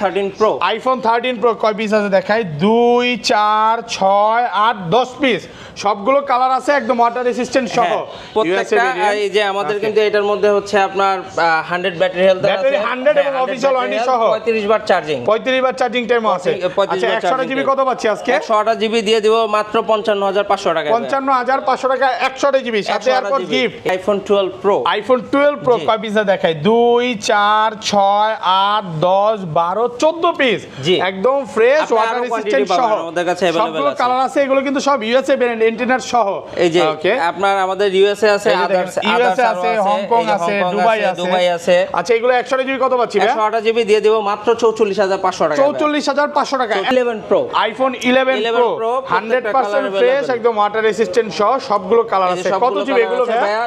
13 Pro। iPhone 13 Pro কয় piece আছে দেখাই, 2 4 6 8 10 পিস, সবগুলো কালার আছে, একদম ওয়াটার রেসিস্ট্যান্ট সহ। প্রত্যেকটা এই যে আমাদের কিন্তু এটার মধ্যে হচ্ছে আপনার 100 ব্যাটারি হেলথ আছে, ব্যাটারি 100 এবং অফিশিয়াল ওয়ারেন্টি সহ 35 বার চার্জিং, 35 বার চার্জিং টাইম আছে। আচ্ছা 128 জিবি কত পাচ্ছি আজকে? 128 জিবি দিয়ে দিব মাত্র 55500 টাকা। 55500 টাকা 128 জিবি, সাথে এরপর gift iPhone 12 Pro। iPhone 12 Pro কয় পিস দেখাই, 2 4 6 8 10 12 14 পিস, একদম ফ্রেশ ওয়াটার রেসিস্ট্যান্ট সহ আমাদের কাছে अवेलेबल সবগুলো আছে। কালার আছে, এগুলো কিন্তু সব ইউএসএ ব্র্যান্ড ইন্টারনেট সহ। এই যে আপনার আমাদের ইউএসএ আছে, ইউএসএ আছে, হংকং আছে, দুবাই আছে। আচ্ছা এগুলো 128 জিবি কত পাচ্ছি? 128 জিবি দিয়ে দেব মাত্র 44500 টাকা। 44500 টাকা। 11 Pro, iPhone 11 Pro 100% ফ্রেশ, একদম ওয়াটার রেসিস্ট্যান্ট সহ, সবগুলো কালার আছে। কত জিবি এগুলো ভাইয়া?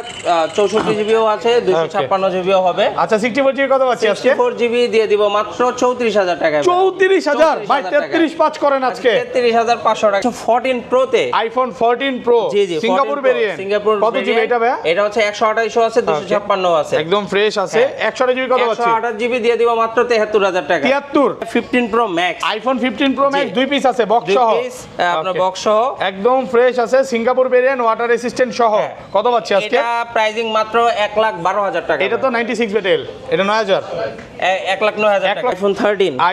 64 জিবিও আছে, 256 জিবিও হবে। আচ্ছা 64 জিবি কত পাচ্ছি আজকে? 64 জিবি দিয়ে দিব মাত্র 34000 টাকা। 34000 ভাই, 33.5 করেন আজকে। 33500 টাকা। 14 Pro তে iPhone 14 Pro সিঙ্গাপুর ভেরিয়েন্ট, কত জিবি এটা ভাইয়া? এটা হচ্ছে 128 আছে, 256 আছে, একদম ফ্রেশ আছে। 128 জিবি কত পাচ্ছি? 128 জিবি দিয়ে দিব মাত্র 73000 টাকা। 73। 15 Pro Max, iPhone 15 Pro Max 2 piece আছে, বক্স সহ, আপনার বক্স সহ, একদম ফ্রেশ আছে, সিঙ্গাপুর ভেরিয়েন্ট, ওয়াটার রেসিস্ট্যান্ট সহ। কত পাচ্ছি আজকে? এটা প্রাইসিং মাত্র 1,12,000 টাকা। এটা তো 96 ব্যাটেল, এটা 9000, 1,09,000 টাকা।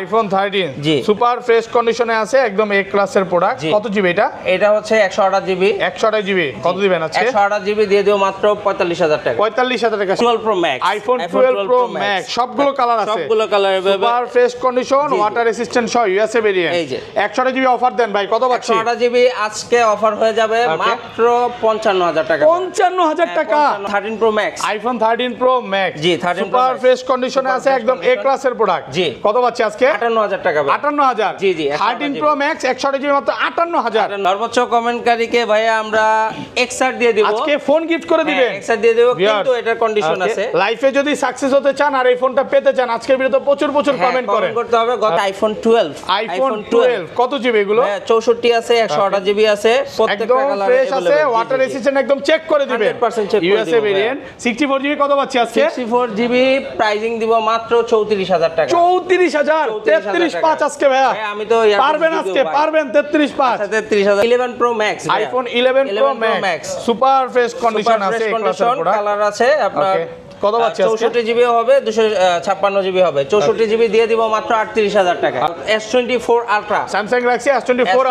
iPhone 13 জি সুপার ফ্রেশ কন্ডিশনে আছে, একদম এ ক্লাসের প্রোডাক্ট। কত জিবি এটা? এটা হচ্ছে 128 জিবি। 128 জিবি কত দিবেন আজকে? 128 জিবি দিয়ে দেব মাত্র 45000 টাকা। 45000 টাকা। 12 Pro Max, iPhone 12 Pro Max সবগুলো কালার আছে, সবগুলো colour available, super fresh condition, water resistant সহ, ইউএসএ ভেরিয়েন্ট। এই যে 128 জিবি অফার দেন ভাই, কত পাচ্ছি? 128 জিবি আজকে অফার হয়ে যাবে মাত্র 55000 টাকা। 55000 টাকা। 13 Pro Max, iPhone 13 Pro Max জি 13 Pro সুপার Max ফ্রেশ কন্ডিশনে আছে, একদম এ ক্লাসের প্রোডাক্ট। জি কত পাচ্ছি আজকে? 58000 টাকা। 58000 জি জি 13 Pro Max 128 জিবি মাত্র 58000। সর্বোচ্চ কমেন্টকারীকে ভাইয়া আমরা এক্সআর দিয়ে দেব, আজকে ফোন গিফট করে দিবেন। এক্সআর দিয়ে দেব, কিন্তু এটার কন্ডিশন আছে, লাইফে যদি সাকসেস হতে চান আর এই ফোনটা পেতে চান, আজকের ভিডিওতে প্রচুর কমেন্ট করেন, করতে হবে। গত iPhone 12 কত জিবি এগুলো? 64 আছে, 128 জিবি আছে, প্রত্যেকটা কালার ফ্রেশ আছে, ওয়াটার রেসিস্ট্যান্ট, একদম চেক করে দিবেন, 100% চেক করে ইউএসএ দিবেন। ভেরিয়েন্ট। 64 জিবি কত পাচ্ছি আজকে? 64 জিবি প্রাইসিং দিব মাত্র 34000 টাকা। 34000, 33.5 আজকে ভাইয়া। আমি তো পারবেন আজকে, পারবেন 33.5। 33000। 11 Pro Max, iPhone 11 Pro Max super fresh condition আছে, কালার আছে আপনার। কত পাচ্ছি আজকে? 64 জিবি হবে, 256 জিবি হবে। 64 জিবি দিয়ে দিব মাত্র 38000 টাকা। S24 Ultra, Samsung Galaxy S24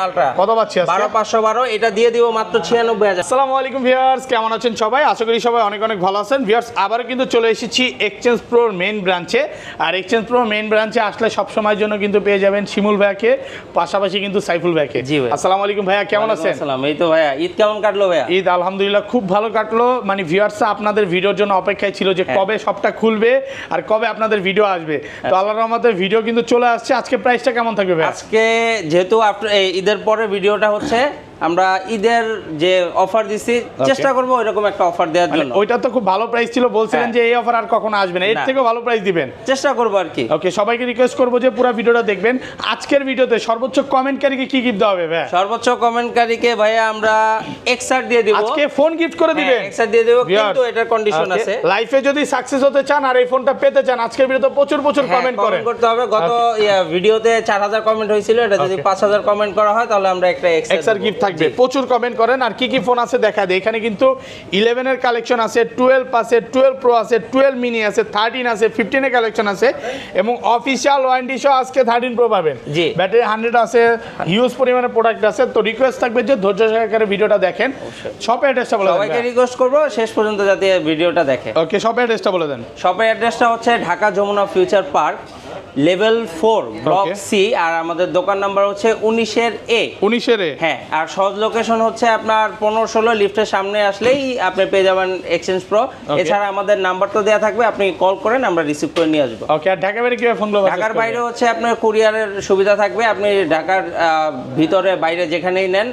Ultra কত পাচ্ছি আজকে? 12512, এটা দিয়ে দিব মাত্র 96000। আসসালামু আলাইকুম ভিউয়ার্স, কেমন আছেন সবাই? আশা করি সবাই অনেক ভালো আছেন। ভিউয়ার্স আবার কিন্তু চলে এসেছি এক্সচেঞ্জ প্রোর মেইন ব্রাঞ্চে। আর এক্সচেঞ্জ প্রো মেইন ব্রাঞ্চে আসলে সব সময়ের জন্য কিন্তু পেয়ে যাবেন শিমুল ভাইয়াকে, পাশাপাশি কিন্তু সাইফুল ভাইয়াকে। জি ভাই, আসসালামু আলাইকুম ভাইয়া, কেমন আছেন? আসসালাম। এই তো ভাইয়া, ঈদ কেমন কাটলো ভাইয়া? ঈদ আলহামদুলিল্লাহ খুব ভালো কাটলো। মানে ভিউয়ার্স আপনাদের ভিডিওর জন্য অপেক্ষায় ছিল যে কবে সবটা খুলবে আর কবে আপনাদের ভিডিও আসবে। তো আল্লাহর রহমতে ভিডিও কিন্তু চলে আসছে। আজকে প্রাইসটা কেমন থাকবে ভাই? আজকে যেহেতু ঈদের পরে ভিডিওটা হচ্ছে, আমরা ঈদের যে অফার দিছি চেষ্টা করব এরকম একটা অফার দেওয়ার জন্য। ওইটা তো খুব ভালো প্রাইস ছিল, বলছিলেন যে এই অফার আর কখনো আসবে না, এর থেকেও ভালো প্রাইস দিবেন, চেষ্টা করব আর কি। ওকে, সবাইকে রিকোয়েস্ট করব যে পুরো ভিডিওটা দেখবেন। আজকের ভিডিওতে সর্বোচ্চ কমেন্টকারীকে কি গিফট দেওয়া হবে ভাই? সর্বোচ্চ কমেন্টকারীকে ভাইয়া আমরা এক্সআর দিয়ে দেব, আজকে ফোন গিফট করে দিবেন, এক্সআর দিয়ে দেব, কিন্তু এটার কন্ডিশন আছে। লাইফে যদি সাকসেস হতে চান আর এই ফোনটা পেতে চান, আজকের ভিডিওতে প্রচুর কমেন্ট করেন, করতে হবে। গত ভিডিওতে 4000 কমেন্ট হয়েছিল, এটা যদি 5000 কমেন্ট করা হয় তাহলে আমরা একটা এক্সআর গিফট থাকবে। প্রচুর কমেন্ট করেন। আর কি ফোন আছে দেখা দেয়, এখানে কিন্তু 11 এর কালেকশন আছে, 12 আছে, 12 প্রো আছে, 12 মিনি আছে, 13 আছে, 15 এর কালেকশন আছে, এবং অফিশিয়াল ওয়ারেন্টি সহ আজকে 13 প্রো পাবেন। জি, ব্যাটারি 100 আছে, হিউজ পরিমাণে প্রোডাক্ট আছে। তো রিকোয়েস্ট থাকবে যে ধৈর্য সহকারে ভিডিওটা দেখেন। শপের অ্যাড্রেসটা বলে দেন। সবাইকে রিকোয়েস্ট করব শেষ পর্যন্ত যাতে ভিডিওটা দেখে। ওকে, শপের অ্যাড্রেসটা বলে দেন। শপের অ্যাড্রেসটা হচ্ছে Dhaka Jamuna future park, level 4 block C, আর আমাদের দোকান নাম্বার হচ্ছে 19 এ। 19 এ, হ্যাঁ। আর সহজ লোকেশন হচ্ছে আপনার 1516 লিফটের সামনে আসলেই আপনি পেয়ে যাবেন এক্সচেঞ্জ প্রো। এছাড়া আমাদের নাম্বার তো দেয়া থাকবে, আপনি কল করেন, আমরা রিসিভ করে নিয়ে আসবো। ওকে, আর ঢাকা বাইরে কিভাবে ফোন করব? ঢাকার বাইরে হচ্ছে আপনার কুরিয়ারের সুবিধা থাকবে, আপনি ঢাকার ভিতরে বাইরে যেখানেই নেন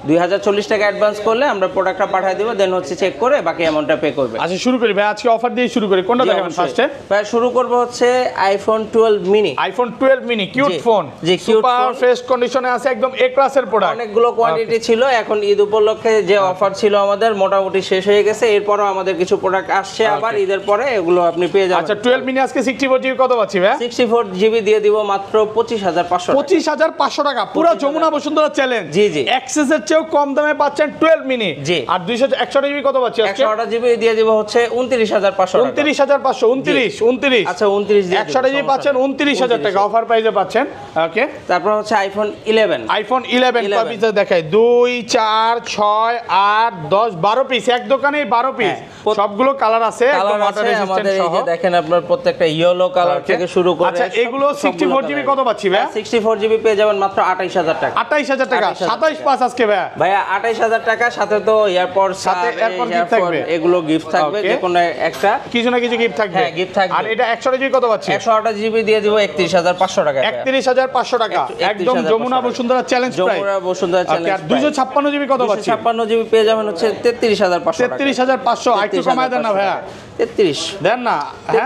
2040 টাকা অ্যাডভান্স করলে আমরা প্রোডাক্টটা পাঠিয়ে দেব, দেন হচ্ছে চেক করে বাকি অ্যামাউন্টটা পে করবে। আচ্ছা শুরু করি ভাই, আজকে অফার দিয়ে শুরু করি, কোনটা দেখাবেন ফার্স্টে? ভাই শুরু করব হচ্ছে iPhone 12 mini. IPhone 12 mini cute phone, জি কিউট সুপার ফোন, ফ্রেশ কন্ডিশনে আছে, একদম এ ক্লাসের প্রোডাক্ট। অনেকগুলো কোয়ান্টিটি ছিল, এখন ঈদ উপলক্ষে যে অফার ছিল আমাদের মোটামুটি শেষ হয়ে গেছে, এরপরও আমাদের কিছু প্রোডাক্ট আসছে আবার ঈদের পরে, এগুলো আপনি পেয়ে যাবেন। আচ্ছা 12 মিনি আজকে 64 জিবি কত পাচ্ছি ভাই? 64 জিবি দিয়ে দিব মাত্র 25500 টাকা। 25500 টাকা, পুরো যমুনা বসুন্ধরা চ্যালেঞ্জ। জি জি, এক্সেসের চেয়েও কম দামে পাচ্ছেন 12 মিনি। জি, আর 128 জিবি কত পাচ্ছি আজকে? 128 জিবি দিয়ে দিব হচ্ছে 29500 টাকা। 29500, 29। আচ্ছা 29 দিয়ে 128 জিবি পাচ্ছেন 29000 টাকা অফার প্রাইসে পাচ্ছেন। ওকে, তারপর হচ্ছে আইফোন 11। আইফোন 11 কয় পিস দেখায়? 2 4 6 8 10 12 পিস, এক দোকানেই 12 পিস, সবগুলো কালার আছে, একদম ওয়াটার রেজিস্ট্যান্ট সহ। দেখেন আপনার প্রত্যেকটা ইয়েলো কালার থেকে শুরু করে। আচ্ছা এগুলো 64 জিবি কত পাচ্ছি ভাই? 64 জিবি পেয়ে যাবেন মাত্র 28000 টাকা। 28000 টাকা, 27 পাস আজকে ভাই। ভাইয়া 28000 টাকা, সাথে তো এয়ারপডস, সাথে এয়ারপড গিফট থাকবে, এগুলো গিফট থাকবে, যে কোনো একটা কিছু না কিছু গিফট থাকবে। হ্যাঁ গিফট থাকবে। আর এটা 128 জিবি কত পাচ্ছি? 128 জিবি দিয়ে দিব 31500 টাকা। 31500 টাকা, একদম Jamuna Bashundhara challenge price. Jamuna Bashundhara challenge. আর 256 জিবি কত পাচ্ছি? 256 জিবি পেয়ে যাবেন হচ্ছে 33500 টাকা। 33500, একটু কমায় দেন না ভাইয়া। 33 দেন না,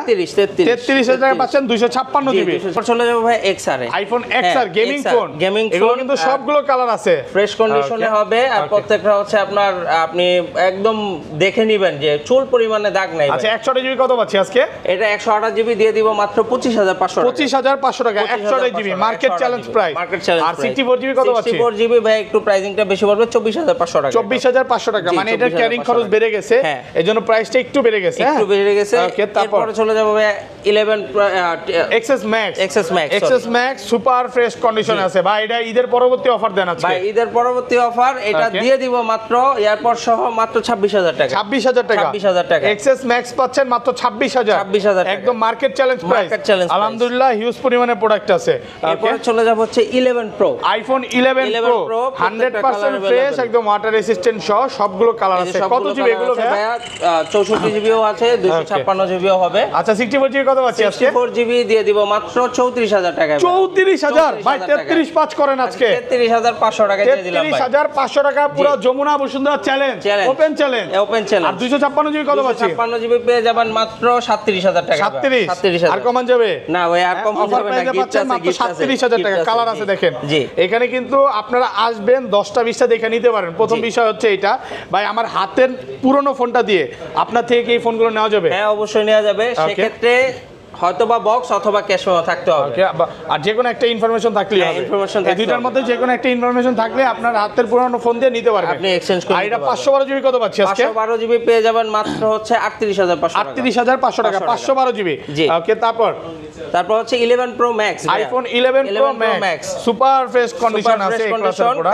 33000 টাকা পাচ্ছেন 256 জিবি। চলে যাবো ভাই XR এ, আইফোন XR গেমিং ফোন। এগুলো কিন্তু সবগুলো কালার আছে, ফ্রেশ কন্ডিশনে হবে, আর প্রত্যেকটা হচ্ছে আপনার, আপনি একদম দেখে নেবেন যে চুল পরিমাণে দাগ নাই। আচ্ছা 128 জিবি কত পাচ্ছি আজকে? এটা 128 জিবি দিয়ে দিব মাত্র 25500 টাকা। 25500 টাকা 128 GB, market challenge price. Market challenge. আর 64 জিবি কত পাচ্ছি? 64 জিবি ভাই একটু প্রাইসিংটা বেশি পড়বে, 24500 টাকা। 24500 টাকা, মানে এটা ক্যারিং খরচ বেড়ে গেছে, এজন্য প্রাইসটা একটু বেড়ে গেছে। একটু বেড়ে গেছে। ওকে, তারপরে চলে যাব ভাই 11 XS Max। XS Max super fresh কন্ডিশনে আছে ভাই, এটা ঈদের পরবর্তী অফার দেন আজকে। ভাই ঈদের পরবর্তী অফার, এটা দিয়ে দিব মাত্র এয়ারপড সহ মাত্র 26000 টাকা। 26000 টাকা, 26000 টাকা। XS Max পাচ্ছেন মাত্র 26000 টাকা, একদম মার্কেট চ্যালেঞ্জ প্রাইস। আলহামদুলিল্লাহ হিউজ পরিমাণে প্রোডাক্ট আছে। এরপর চলে যাব হচ্ছে 11 Pro। আইফোন 11 Pro 100% ফ্রেশ, একদম ওয়াটার রেজিস্ট্যান্ট সহ, সবগুলো কালার আছে। কত জিবি এগুলো ভাইয়া? 64 জিবিও আছে, 256 জিবিও হবে। আচ্ছা 64 জিবি কত পাচ্ছি আজকে? 64 জিবি দিয়ে দিব মাত্র 34000 টাকা। 34000 ভাই, 33 পাঁচ করেন আজকে। 33500 টাকা দিয়ে দিলাম ভাই। 33500 টাকা, পুরো Jamuna Bashundhara challenge, open challenge. আর 256 জিবি কত পাচ্ছি? 256 জিবি পেয়ে যাবেন মাত্র 37000 টাকা। 37000 আর কমান যাবে না ভাই, আর কম অফার যাবে না, গিফট আছে মাত্র 37000 টাকা। কালার আছে দেখেন। জি, এখানে কিন্তু আপনারা আসবেন 10টা 20টা দেখে নিতে পারেন। প্রথম বিষয় হচ্ছে এটা ভাই, আমার হাতের পুরনো ফোনটা দিয়ে আপনার থেকে এই ফোনগুলো নেওয়া যাবে? হ্যাঁ অবশ্যই নেওয়া যাবে। সেক্ষেত্রে হয়তো বা বক্স অথবা ক্যাশ মেমো থাকতে হবে, আর যে কোনো একটা ইনফরমেশন থাকলেই হবে। এই দুইটার মধ্যে যে কোনো একটা ইনফরমেশন থাকলে আপনার হাতের পুরনো ফোন দিয়ে নিতে পারবেন, আপনি এক্সচেঞ্জ করে। আর এটা 512 জিবি কত পাচ্ছি আজকে? 512 জিবি পেয়ে যাবেন মাত্র হচ্ছে 38500 টাকা। 38500 টাকা, 512 জিবি। ওকে, তারপর হচ্ছে 11 Pro Max, iPhone 11 Pro Max super fresh condition আছে,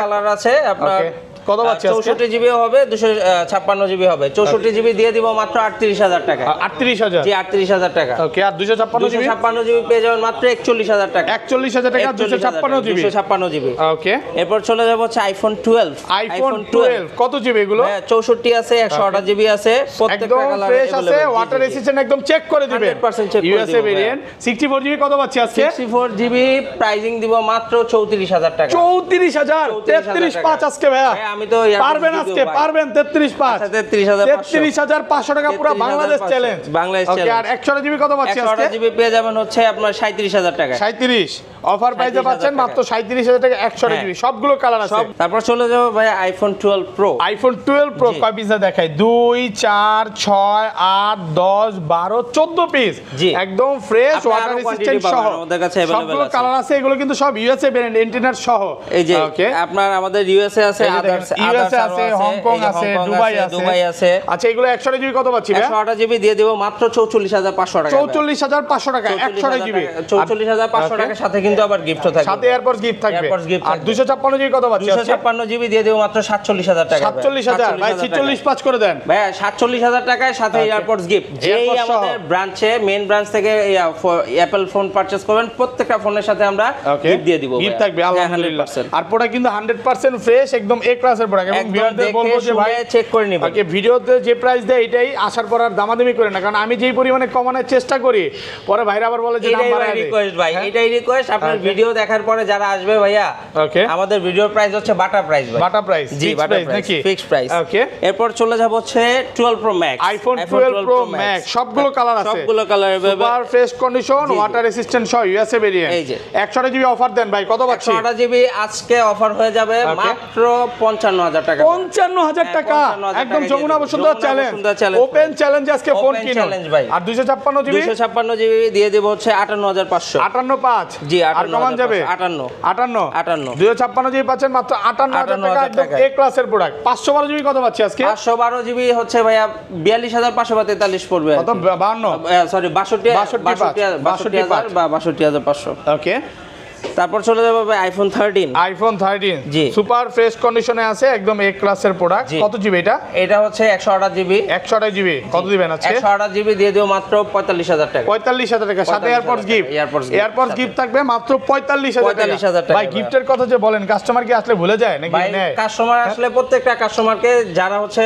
কালার আছে আপনার। কত পাচ্ছি আজকে? 64 জিবি হবে, 256 জিবি হবে। 64 জিবি দিয়ে দিব মাত্র 38000 টাকা। 38000? জি 38000 টাকা। ওকে, আর 256 জিবি? 256 জিবি পেয়ে যাবেন মাত্র 41000 টাকা। 41000 টাকা 256 জিবি। 256 জিবি। ওকে, এরপর চলে যাব হচ্ছে আইফোন 12। আইফোন 12 কত জিবি এগুলো? 64 আছে, 128 জিবি আছে, প্রত্যেকটা কালার ফ্রেশ আছে, ওয়াটার রেজিস্ট্যান্ট, একদম চেক করে দিবেন। 100% চেক করে দিবেন। USA variant. 64 জিবি কত পাচ্ছি আজকে? 64 জিবি প্রাইসিং দিব মাত্র 34000 টাকা। 34000, 335 আজকে ভাইয়া। আমি তো পারবেন আজকে, পারবেন 33500 টাকা, পুরো বাংলাদেশ চ্যালেঞ্জ। বাংলাদেশ চ্যালেঞ্জ। ওকে, আর 128 জিবি কত পাচ্ছি আজকে? 128 জিবি পেয়ে যাবেন হচ্ছে আপনার 37000 টাকা। 37 অফার প্রাইসে পাচ্ছেন মাত্র 37000 টাকা, 128 জিবি, সবগুলো কালার আছে। তারপর চলে যাব ভাই আইফোন 12 Pro। আইফোন 12 Pro কয় পিস দেখাই? 2 4 6 8 10 12 14 পিস, একদম ফ্রেশ ওয়াটার রেজিস্ট্যান্ট সহ আমাদের কাছে अवेलेबल আছে। সবগুলো কালার আছে, এগুলো কিন্তু সব ইউএসএ ভেরিয়েন্ট, এন্টিনার সহ। এই যে আপনার আমাদের ইউএসএ আছে, ইউএসএ আছে, হংকং আছে, দুবাই আছে। আচ্ছা এগুলো 128 জিবি কত পাচ্ছি? 128 জিবি দিয়ে দেব মাত্র 44500 টাকা। 44500 টাকা 128 জিবি, 44500 টাকার সাথে কিন্তু আবার গিফটও থাকবে, সাথে এয়ারপডস গিফট থাকবে। আর 256 জিবি কত পাচ্ছি? 256 জিবি দিয়ে দেব মাত্র 47000 টাকা। 47000 ভাই, 46 করে দেন ভাই। 47000 টাকায় সাথে এয়ারপডস গিফট। যেই আমাদের ব্রাঞ্চে, মেইন ব্রাঞ্চ থেকে অ্যাপল ফোন পারচেজ করবেন, প্রত্যেকটা ফোনের সাথে আমরা গিফট দিয়ে দিব, গিফট থাকবে আলহামদুলিল্লাহ। আর প্রোডাক্ট কিন্তু 100% ফ্রেশ, একদম এ ক্লাস ক্লাসের প্রোডাক্ট এবং ভিউয়ারদের বলবো যে ভাই চেক করে নিবেন। ওকে, ভিডিওতে যে প্রাইস দেয় এটাই আসার পর আর দামাদামি করে না, কারণ আমি যেই পরিমাণে কমানোর চেষ্টা করি পরে ভাইরা আবার বলে যে দাম বাড়ায় দেয়। রিকোয়েস্ট ভাই, এটাই রিকোয়েস্ট, আপনার ভিডিও দেখার পরে যারা আসবে ভাইয়া, ওকে, আমাদের ভিডিওর প্রাইস হচ্ছে বাটা প্রাইস ভাই। বাটা প্রাইস, জি বাটা প্রাইস নাকি ফিক্সড প্রাইস। ওকে, এরপর চলে যাব হচ্ছে 12 pro max, iPhone 12 pro max, সবগুলো কালার আছে, সবগুলো colour super fresh condition, water resistant সহ ইউএসএ ভেরিয়েন্ট। এই যে 100 জিবি অফার দেন ভাই, কত পাচ্ছি? 100 জিবি আজকে অফার হয়ে যাবে মাত্র 55000 টাকা। 55000 টাকা, একদম Jamuna Bashundhara challenge, open challenge আজকে ফোন কিনুন। আর 256 জিবি, 256 জিবি দিয়ে দেব হচ্ছে 58500, 585 জি, আর কমান যাবে 58 58 256 জিবি পাচ্ছেন মাত্র 58000 টাকা, একদম এ ক্লাসের প্রোডাক্ট। 512 জিবি কত পাচ্ছি আজকে? 512 জিবি হচ্ছে ভাইয়া 42543 পড়বে, কত 52, সরি 62500 বা 62500। ওকে, তারপর চলে যাবে ভাই আইফোন 13, আইফোন 13 জি, সুপার ফ্রেশ কন্ডিশনে আছে, একদম এ ক্লাসের প্রোডাক্ট। কত জিবি এটা? এটা হচ্ছে 128 জিবি, 128 জিবি কত দিবেন আজকে? 128 জিবি দিয়ে দেব মাত্র 45000 টাকা, 45000 টাকা, সাথে এয়ারপডস গিফট, এয়ারপডস গিফট থাকবে মাত্র 45000 টাকা। ভাই গিফটের কথা যে বলেন, কাস্টমার কি আসলে ভুলে যায় নাকি? ভাই কাস্টমার আসলে প্রত্যেকটা কাস্টমারকে যারা হচ্ছে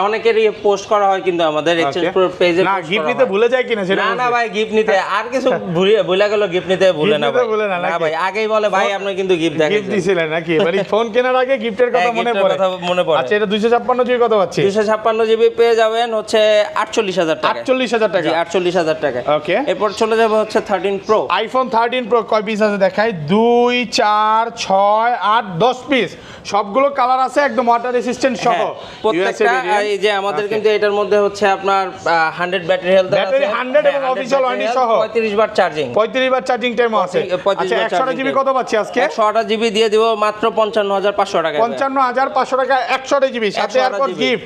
অনেকেরই পোস্ট করা হয় কিন্তু আমাদের এক্সচেঞ্জ প্রো পেজে, না গিফট নিতে ভুলে যায় কিনা সেটা? না ভাই গিফট নিতে আর কিছু ভুলে গেল, গিফট নিতে ভুলে না ভাই, আগেই বলে ভাই আপনি কিন্তু গিফট দিছিলেন নাকি? মানে ফোন কেনার আগে গিফটের কথা মনে পড়ে। আচ্ছা, এটা 256 জিবি কত পাচ্ছি? 256 জিবি পেয়ে যাবেন হচ্ছে 48000 টাকা, 48000 টাকা, 48000 টাকা। ওকে, এরপর চলে যাবে হচ্ছে 13 প্রো, আইফোন 13 প্রো কয় পিস আছে দেখাই? 2 4 6 8 10 পিস, সবগুলো কালার আছে, একদম ওয়াটার রেসিস্ট্যান্ট সহ প্রত্যেকটা। এই যে আমাদের কিন্তু এটার মধ্যে হচ্ছে আপনার 100 ব্যাটারি হেলথ আছে, ব্যাটারি 100 এবং অফিশিয়াল ওয়ারেন্টি সহ 35 বার চার্জিং, 35 বার চার্জিং টাইমও আছে। আচ্ছা, 128 জিবি কত পাচ্ছি আজকে? 128 জিবি দিয়ে দিব মাত্র 55500 টাকা, 55500 টাকা 128 জিবি, সাথে AirPods gift,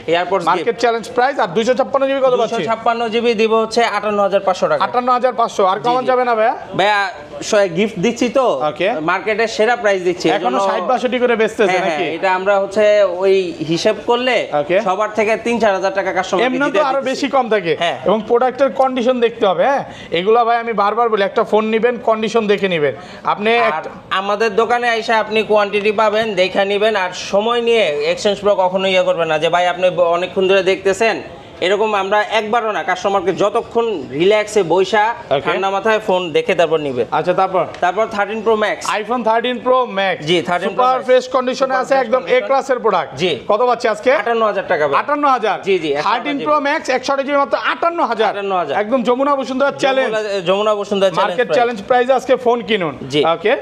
market challenge price. আর 256 জিবি কত পাচ্ছি? 256 জিবি দিব হচ্ছে 58500 টাকা, 58500। আর কমন যাবে না ভাইয়া? ভাইয়া গিফট দিচ্ছি তো, মার্কেটে সেরা প্রাইস দিচ্ছি, এখনো 60-62 করে বেচতেছে নাকি? এটা আমরা হচ্ছে ওই হিসাব করলে সবার থেকে 3-4000 টাকা কাস্টমার এমনি তো আরো বেশি কম থাকে। এবং প্রোডাক্টের কন্ডিশন দেখতে হবে। হ্যাঁ, এগুলা ভাই আমি বারবার বলি, একটা ফোন নেবেন কন্ডিশন দেখে নেবেন। আপনি আমাদের দোকানে আইসা আপনি কোয়ান্টিটি পাবেন, দেখে নেবেন, আর সময় নিয়ে এক্সচেঞ্জ প্রো কখনো ইয়ে করবেন না যে ভাই আপনি অনেকক্ষণ ধরে দেখতেছেন, এরকম আমরা একবারও না, কাস্টমারকে যতক্ষণ রিল্যাক্সে বৈশা ঠান্ডা মাথায় ফোন দেখে তারপর নিবে। আচ্ছা, তারপর 13 pro max, iPhone 13 pro max, জি, 13 সুপার ফ্রেশ কন্ডিশনে আছে, একদম এ ক্লাসের প্রোডাক্ট। জি, কত পাচ্ছি আজকে? 58000 টাকা, 58000। জি জি, 13 প্রো ম্যাক্স 128 জিবি মাত্র 58000, একদম Jamuna Bashundhara challenge, Jamuna Bashundhara market challenge প্রাইসে আজকে ফোন কিনুন। ওকে,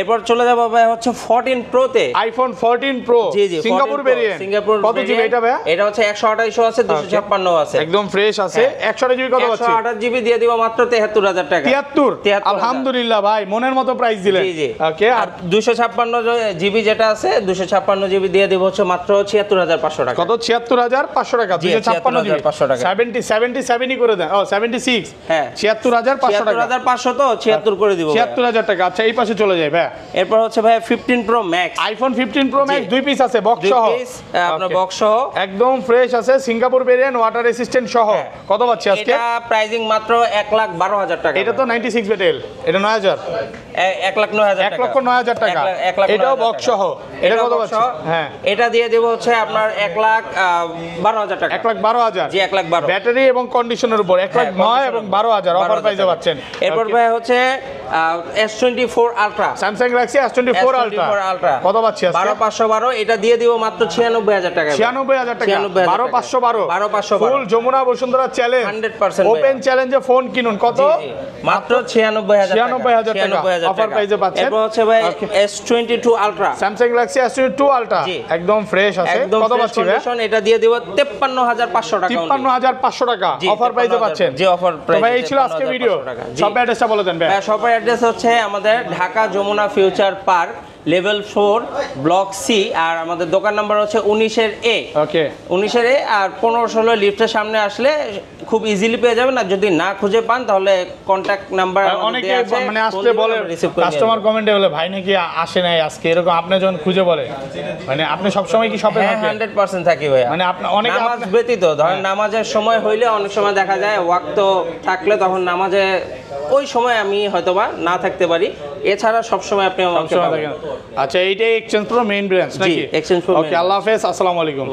এরপর চলে যাব ভাই হচ্ছে 14 প্রো তে, আইফোন 14 প্রো, জি জি, সিঙ্গাপুর ভেরিয়েন্ট। কত জিবি এটা ভাই? এটা হচ্ছে 128 আছে, 256 আছে, একদম ফ্রেশ আছে। 128 জিবি কত পাচ্ছি? 128 জিবি দিয়ে দিব মাত্র 73000 টাকা, 73। আলহামদুলিল্লাহ ভাই, মনের মতো প্রাইস দিলেন। জি জি, ওকে। আর 256 জিবি যেটা আছে, 256 জিবি দিয়ে দিব হচ্ছে মাত্র 76500 টাকা। কত? 76500 টাকা, 256 জিবি 500 টাকা, 77ই করে দেন। ও 76, হ্যাঁ 76500 টাকা, 76500 তো 76 করে দিব, 76000 টাকা। আচ্ছা, এই পাশে চলে যায় ভাই। এরপর হচ্ছে ভাই 15 pro max, iPhone 15 pro max, 2 piece আছে, বক্স সহ, আপনার বক্স সহ, একদম ফ্রেশ আছে, সিঙ্গাপুর ভেরিয়েন্ট, ওয়াটার রেসিস্ট্যান্ট সহ। কত পাচ্ছি আজকে? এটা প্রাইসিং মাত্র 1,12,000 টাকা। এটা তো 96 ব্যাটেল, এটা 9000, 1,09,000 টাকা, 1,09,000 টাকা। এটাও বক্স সহ, এটা কত পাচ্ছি? হ্যাঁ, এটা দিয়ে দেব হচ্ছে আপনার 1,12,000 টাকা, 1,12,000, জি 1,12,000, ব্যাটারি এবং কন্ডিশনের উপর 1,09,000 এবং 12,000 অফার প্রাইসে পাচ্ছেন। এরপর ভাই হচ্ছে S24 ultra, Samsung Galaxy S24 ultra, কত পাচ্ছি আজকে? 12512, এটা দিয়ে দিব মাত্র 96,000 টাকা, 96,000 টাকা, 12512 ফুল যমুনা বসুন্ধরা চ্যালেঞ্জ, 100% ওপেন চ্যালেঞ্জে ফোন কিনুন। কত? মাত্র 96,000 টাকা, অফার প্রাইসে পাচ্ছেন। এরপর হচ্ছে ভাই S22 ultra, Samsung Galaxy S22 ultra, একদম ফ্রেশ আছে। কত পাচ্ছি ভাই? এটা দিয়ে দিব 53500 টাকা, 53500 টাকা অফার প্রাইসে পাচ্ছেন। জি, অফার প্রাইস। তো ভাই এই ছিল আজকে ভিডিও। সব অ্যাড্রেসটা বলে দেন ভাই। শপের অ্যাড্রেস হচ্ছে আমাদের Dhaka Jamuna future park, level 4, block C, আর আমাদের দোকান নাম্বার হচ্ছে 19 এর এ। ওকে, 19 এর এ, আর 15-16 লিফটের সামনে আসলে খুব ইজিলি পেয়ে যাবেন। আর যদি না খুঁজে পান তাহলে কন্ট্যাক্ট নাম্বার অনেকে মানে আসলে বলে কাস্টমার কমেন্টে বলে ভাই নাকি আসে নাই আজকে, এরকম আপনি যখন খুঁজে বলে মানে আপনি সবসময় কি শপে থাকেন? 100% থাকি ভাই। মানে আপনি অনেকে নামাজ ব্যতীত ধরেন নামাজের সময় হইলে অনেক সময় দেখা যায় ওয়াক্ত থাকলে তখন নামাজে ওই সময় আমি হয়তোবা না থাকতে পারি, এছাড়া সব সময় আপনি আমাকে পাবেন। আচ্ছা এইটাই এক্সচেঞ্জ প্রো মেইন ব্রাঞ্চ নাকি? Exchange pro. ওকে, আল্লাহ হাফেজ, আসসালামু আলাইকুম।